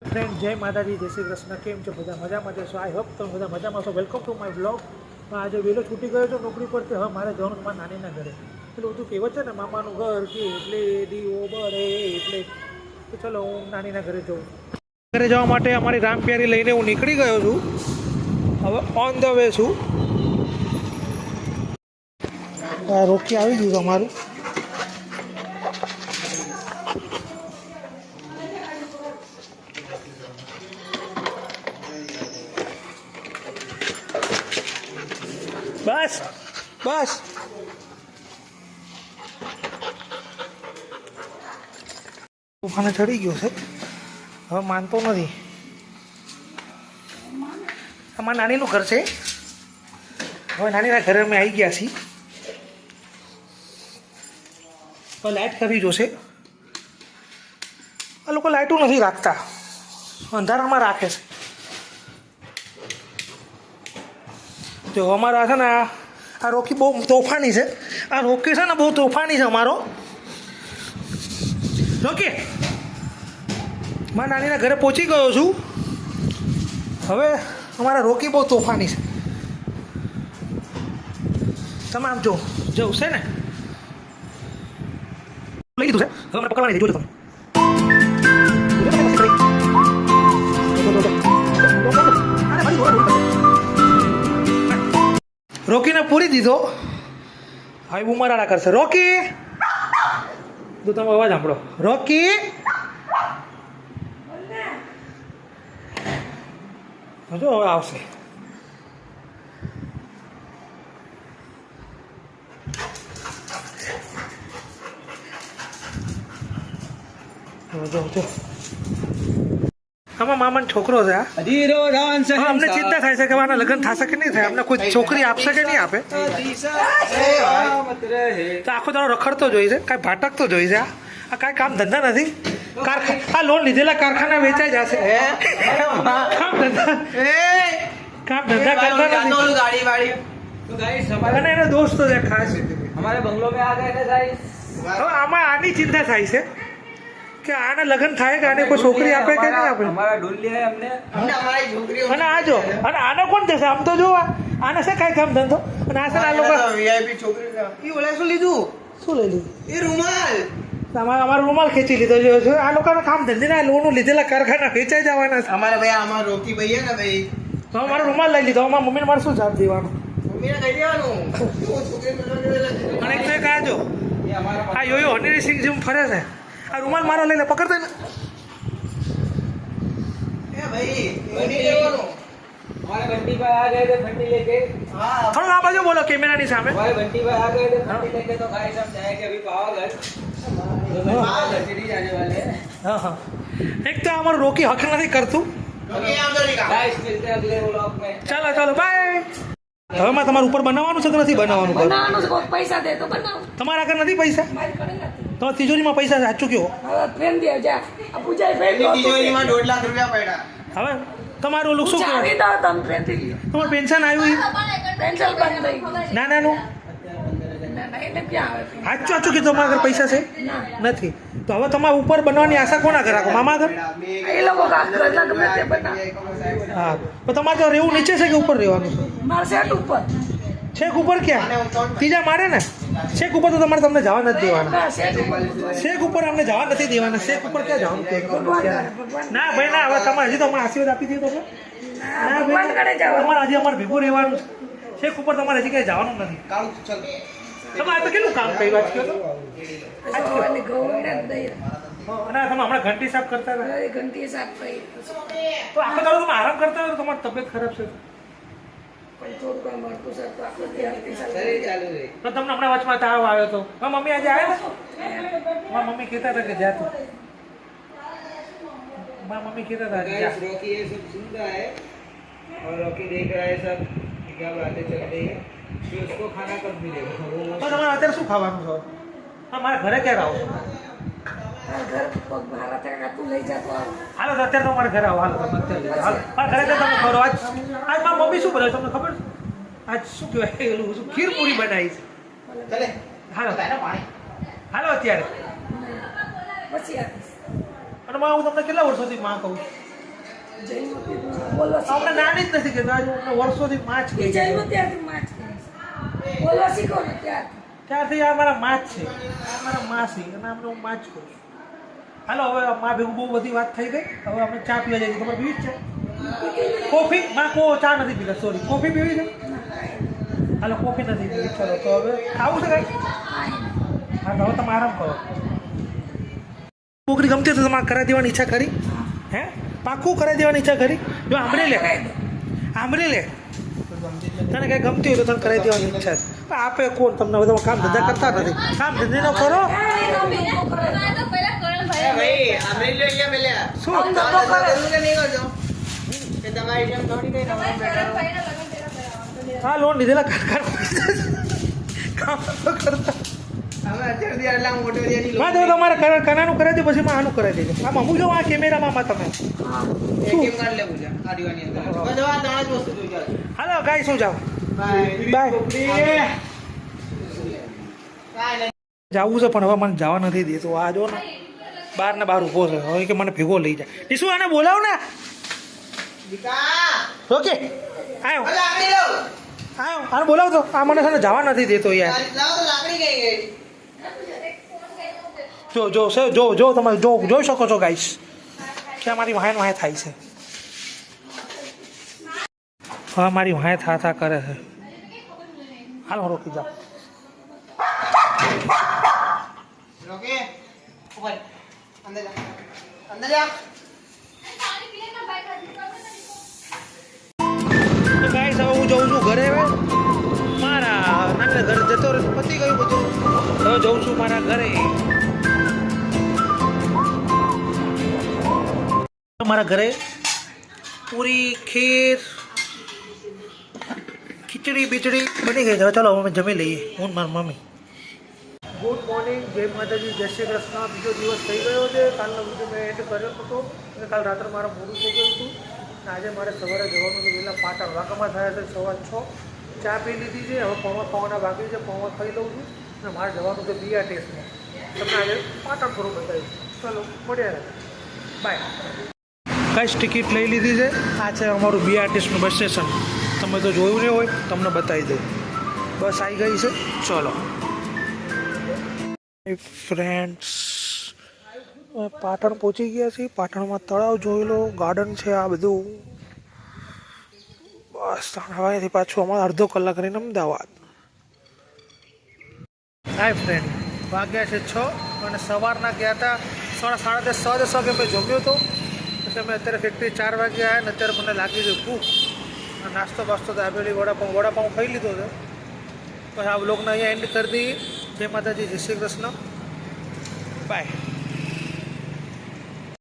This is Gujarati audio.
ફ્રેન્ડ જય માતાજી, જય શ્રી કૃષ્ણ. કેમ છો બધા? મજામાં જશો? આઈ હોપ તમે બધા મજામાં છો. Welcome to my blog. આજે વહેલો છૂટી ગયો છો નોકરી પરથી. હવે મારે જવાનું મારા નાનીના ઘરે. એટલે બધું કહેવત છે ને, મામાનું ઘર કે એટલે દીવો બળે એટલે. તો ચલો હું નાનીના ઘરે જાઉં. ઘરે જવા માટે અમારી રામપ્યારી લઈને હું નીકળી ગયો છું. હવે ઓન ધ વે છું. રોકી આવી ગયું અમારું. બસ બસ તોફાને ચડી ગયો છે. હવે માનતો નથી. અમારા નાનીનું ઘર છે. હવે નાનીના ઘરે અમે આવી ગયા છીએ. હવે લાઇટ કરવી જોશે. આ લોકો લાઇટો નથી રાખતા, અંધારામાં રાખે છે. જો અમારા છે ને આ રોકી બહુ તોફાની છે. આ રોકી છે ને બહુ તોફાની છે અમારો રોકી. મારા નાનીના ઘરે પહોંચી ગયો છું. હવે અમારા રોકી બહુ તોફાની છે. તમે આમ જો જવું છે ને લઈ લીધું છે. હવે મને પકડવાની જોજો તમે. રોકીને પૂરી દીધો. હવે બુમારાડા કરશે. રોકી તો તમે અવાજ સાંભળો. રોકી જો હવે આવશે. જો આમાં મામાનો છોકરો છે. અમને ચિંતા થાય છે કે આના લગ્ન થશે કે નહીં થાય, અમને કોઈ છોકરી આપશે કે નહીં આપે. તો આખો દાડો રખડતો જોઈ છે, કાંઈ ભાટકતો જોઈ છે. આ કાંઈ કામ ધંધા નથી. આ લોન લીધેલા કારખાના વેચાઈ જશે. કામ ધંધા કરતા નથી. અને એનો દોસ્તો છે ખાસ. हमारे बंगलो में आ गए थे गाइस. હવે આમાં આની ચિંતા થાય છે કે આને લગ્ન થાય કે આને કોઈ છોકરી આપે કે નહીં આપે. हमारा ढूंढ लिया है हमने हमारी छोकरी. અને આ જો અને આને કોણ દેશે? આમ તો જો આને છે કાંઈ કામ ધંધો. અને આ છે આ લોકો वीआईपी छोकरी ये बोला શું લીધું? શું લઈ લીધું? એ રૂમાલ. અમારો રૂમાલ ખેંચી લીધો છે. આ લોકોના કામ ધંધે ના લોન લીધેલા કારખાના વેચાઈ જવાના છે. हमारे भाई हमारा रोकी भाई है ना भाई, તો મારો રૂમાલ લઈ લીધો. અમારા મમ્મીને મારે શું જવાબ દેવાનું? મમ્મીને કહી દેવાનું वो छोकरी અને એક તો એક આ જો ये हमारा આ યોયો હનીરી સિંહ જેમ ફરે છે. આ રૂમાલ મારો લઈ લે, પકડતો ને. ए भाई ये नहीं देવાનું. हमारे बंटी भाई आ गए थे फंडी लेके. हां થોડું આ બાજુ બોલો કેમેરાની સામે. हमारे बंटी भाई आ गए थे फंडी लेके. तो गाइस हम जाएंगे अभी पावागढ़. नहीं जाने वाले हैं. હા હા. એક તો અમારું રોકી હક નથી કરતું. गाइस मिलते हैं अगले व्लॉग में. ચાલો ચાલો બાય. હવે માં તમારું ઉપર બનાવવાનું છે કે નથી બનાવવાનું? બનાવવાનું છે. કોઈ પૈસા દે તો બનાવ. તમારા આગળ નથી પૈસા? મારી કડે નથી. તમારી તિજોરીમાં પૈસા છે, સાચું કહો. હવે ફ્રેન્ડ દે જા. આ પૂજાઈ ફ્રેન્ડ દો. તિજોરીમાં 2 લાખ રૂપિયા પડ્યા. હવે તમારું ઓલું શું ચાવી કહેવાય? દો તમે ફ્રેન્ડ થી. તમારું પેન્શન આવ્યું ઈ? પેન્શન બંધ થઈ ગયું. ના નાનું ના ના એને ક્યાં આવે? સાચું સાચું કીધું. તમારા આગળ પૈસા છે ના નથી? તો હવે તમારા ઉપર બનવાની આશા કોના ઘર રાખો? મામા ઘર? એ લોકો કાકરા ગમે તે બનાવ. હા, તો તમારે તો રહેવું નીચે છે કે ઉપર રહેવાનું છે? મારા સેટ ઉપર. છેક ઉપર ક્યાં? ત્રીજા મારે ને? છેક ઉપર તો તમારે તમને જવા નથી દેવાના. ના સેટ ઉપર. શેક ઉપર અમને જવા નથી દેવાના. શેક ઉપર ક્યાં જવાનું કે? ના ભાઈ ના. હવે તમારે હજી તો અમને આશીર્વાદ આપી દીધો તમે. ના ભગવાન કડે ભાઈ, જવાનું. તમારે હજી અમારે ભેગું રહેવાનું છે. શેક ઉપર તમારે હજી ક્યાંય જવાનું નથી. કાળું ચલ. તમે આ તો કેટલું કામ કર્યું આજ કયો તો? ભગવાનની ગૌરવ દઈ. અને તમે હમણાં ઘંટી સાફ કરતા હતા, હવે ઘંટી સાફ કરી. તો આખો દાડો તમે આરામ કરતા હોય તો તમારી તબિયત ખરાબ છે. પણ થોડું કામ મળતું સર તો આપણે ધ્યાન શરીર ચાલુ રહે. તો તમને હમણાં વચમાં તાવ આવ્યો હતો. મારા મમ્મી આજે આવ્યા હતા? મારા મમ્મી કહેતા હતા કે જા તું. મારા મમ્મી કહેતા હતા કે જા. गाइस रॉकी ये सब सुन रहा है और रॉकी देख रहा है सब कि क्या बातें चल रही है. तो उसको खाना कब मिलेगा? તો તમારે અત્યારે શું ખાવાનું છે? હા, મારા ઘરે ક્યારે આવો છો? ઘર પગ મારા ત્યાં તું લઈ જતો આવ. હાલો તો અત્યારે તમારે ઘરે આવો. હાલો તમે અત્યારે હાલો મારા ઘરે તો તમે ખરો. આજ મારી મમ્મી શું બનાવે તમને ખબર છે? આજ શું કહેવાય એલું શું ખીર પૂરી બનાવી છે. चले હાલો पानी. હાલો અત્યારે. પછી આપીશ. અને માં હું તમને કેટલા વર્ષોથી માં કહું છું જયમતી બોલો આપણે નાની જ નથી કે આજે અમને વર્ષોથી માં જ કહી જયમતી માં જ કરે છે. બોલો શીખો ને ત્યારથી. ત્યારથી આ મારા માં જ છે, આ મારા માસી અને અમને હું માં જ કહું છું. હાલો હવે માં ભેગું બહુ બધી વાત થઈ ગઈ, હવે આપણે ચા પીવા જઈએ. તમારે પીવી જ છે કોફી? માં ચા નથી પીતા, સોરી. કોફી પીવી છે? હાલો કોફી નથી પીવી. ચલો તો હવે ખાવું છે કાંઈ? હા તો હવે તમે આરામ કરો. છોકરી ગમતી તો તમારે કરાવી દેવાની ઈચ્છા કરી? હે પાક્કું કરાવી દેવાની ઈચ્છા કરી? જો આંબળી લે, આંબળી લે. તને કંઈ ગમતી હોય તો તને કરાવી દેવાની ઈચ્છા છે. પણ આપે કોણ તમને? બધા કામ ધંધા કરતા નથી. કામ ધંધે ન કરો. ભાઈ આમરી લો અહીંયા મેલ્યા શું કરું કે નહીં કરજો કે તમારી જેમ થોડી કઈ નવા બેઠા હા લોન લીધેલા કામ તો કરતા. હવે અત્યારથી આટલા મોટો થયા માં તો તમારે કનાનું કરાવી દે, પછી માં આનું કરાવી દેજો. આમ અમુક જો આ કેમેરામાં તમે એટીએમ કાર્ડ લેવું છે આ દીવાની અંદર બસ આ ત્રણ જ વસ્તુ જોઈશે. હાલો ગાય શું જાઓ બાય જવું છે પણ હવે મને જવા નથી દેતો. આ જો ને બહાર ને બહાર ઊભો છે, હવે કે મને ભેગો લઈ જાય. શું આને બોલાવ ને. દીકા ઓકે આવ્યો હવે લાકડી લો આવ્યો આને બોલાવ તો. આ મને છે ને જવા નથી દેતો યાર. લાવો તો લાકડી કઈ ગઈ જો તમે જોઈ શકો છો ગાઈસ કે મારી વાહે થાય છે. હા મારી વાહે થા કરે છે. હાલો રોકી જાઓ. ઓકે ઉપર અંદર જા અંદર જા તો ગાઈસ હવે હું જઉં છું ઘરે. હવે મારા નાના ઘરે જતો રહે, પતી ગયું બધું. હવે જઉં છું મારા ઘરે. મારા ઘરે પૂરી ખીર ખીચડી બીચડી બની ગઈ છે. ચાલો અમે જમી લઈએ, હું મારી મમ્મી. ગુડ મોર્નિંગ, જય માતાજી, જય શ્રી કૃષ્ણ. બીજો દિવસ થઈ ગયો છે. કાલનો વિડીયો મેં એન્ડ કર્યો હતો અને કાલ રાત્રે મારે મોડું થઈ ગયું હતું. અને આજે મારે સવારે જવાનું હતું વહેલા પાટણ. વાંકામાં થયા છે 6:15. ચા પી લીધી છે, હવે પૌવા બાકી છે, પૌવા ખાઈ લઉં છું. અને મારે જવાનું છે બીઆર ટેસ્ટમાં. તમને આજે પાટણ થોડું બતાવીશ. ચલો મળ્યા, બાય. કાંઈ ટિકિટ લઈ લીધી છે. આ છે અમારું બીઆરટીએસનું બસ સ્ટેશન. તમે તો જોયું નહીં હોય, તમને બતાવી દઉં. બસ આવી ગઈ છે, ચલો. ફ્રેન્ડ્સ પાટણ પહોંચી ગયા છીએ. પાટણમાં તળાવ જોઈ લો, ગાર્ડન છે આ બધું. બસ હવે અહીંથી પાછું અમારે અડધો કલાક રહીને અમદાવાદ. હાય ફ્રેન્ડ, વાગ્યા છે 6 અને સવારના ગયા હતા 10:30 વાગે મેં જમ્યો હતો. પછી અમે અત્યારે ફેક્ટરી 4 વાગે આવ્યા ને અત્યારે મને લાગી ગઈ ભૂખ. નાસ્તો બાસ્તો તો આપેલી વડાપાઉં ખાઈ લીધો છે. પછી આ બ્લોગને અહીંયા એન્ડ કરી દઈએ. જય માતાજી, જય શ્રી કૃષ્ણ, બાય.